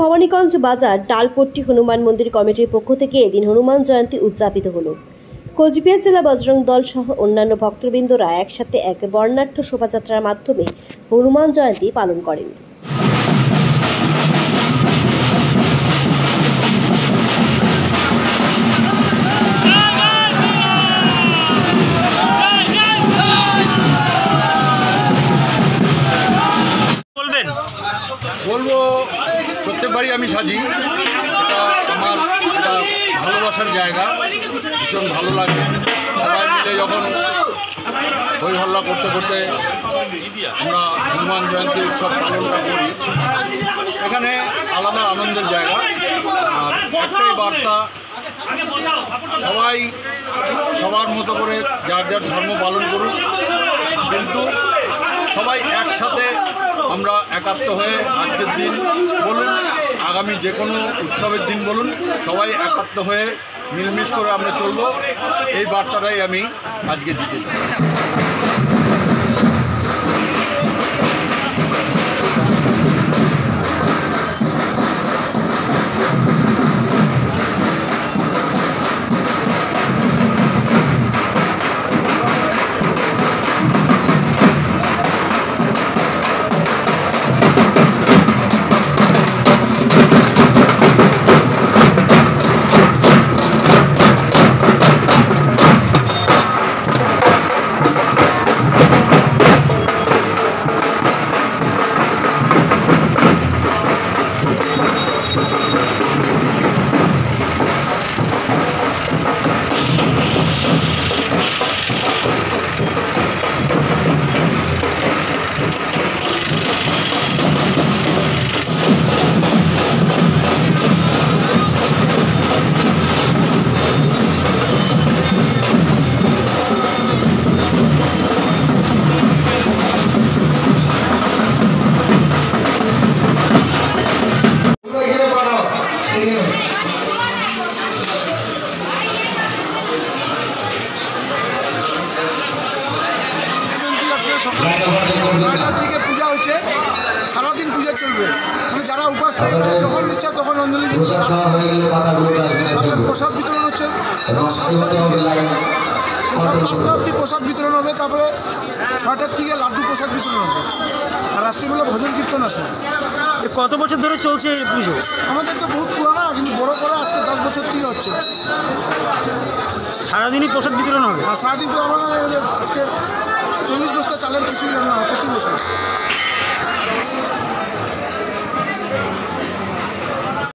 ভবানীগঞ্জ বাজার ডালপট্টি হনুমান মন্দির কমিটির পক্ষ থেকে এদিন হনুমান জয়ন্তী উদযাপিত হলো। কোচবিহার জেলা বজরং দল সহ অন্যান্য ভক্তবৃন্দরা একসাথে এক বর্ণাঢ্য শোভাযাত্রার মাধ্যমে হনুমান জয়ন্তী পালন করেন। বলবো প্রত্যেকবারই আমি সাজি, এটা আমার একটা ভালোবাসার জায়গা, ভীষণ ভালো লাগে। সবাই মিলে যখন হই হল্লা করতে করতে আমরা হনুমান জয়ন্তী উৎসব পালনটা করি, এখানে আলাদা আনন্দের জায়গা। আর একটাই বার্তা, সবাই সবার মতো করে যার যার ধর্ম পালন করুক, কিন্তু সবাই একসাথে আমরা একাত্ম হয়ে আজকের দিন বলুন, আগামী যে কোনো উৎসবের দিন বলুন, সবাই একাত্ম হয়ে মিলমিশ করে আমরা চলব, এই বার্তাটাই আমি আজকে দিতে চাই। সকাল থেকে পূজা হচ্ছে, সারাদিন পূজা চলবে। মানে যারা উপাস থাকে তারা যখন ইচ্ছা তখন অঞ্জলি দিচ্ছে, প্রসাদ বিতরণ হচ্ছে। 5টা অবধি প্রসাদ বিতরণ হবে, তারপরে 6টার থেকে লাড্ডু প্রসাদ বিতরণ হবে, আর রাত্রিবেলা ভজন কীর্তন আসে। কত বছর ধরে চলছে এই পুজো? আমাদের তো বহুত পুরানা, কিন্তু বড় করে আজকে 10 বছর থেকে হচ্ছে। সারাদিনই প্রসাদ বিতরণ হবে? আর সারাদিন তো আমাদের আজকে 40 বস্তা চালের খিচুড়ি রান্না হয় প্রতি বছর।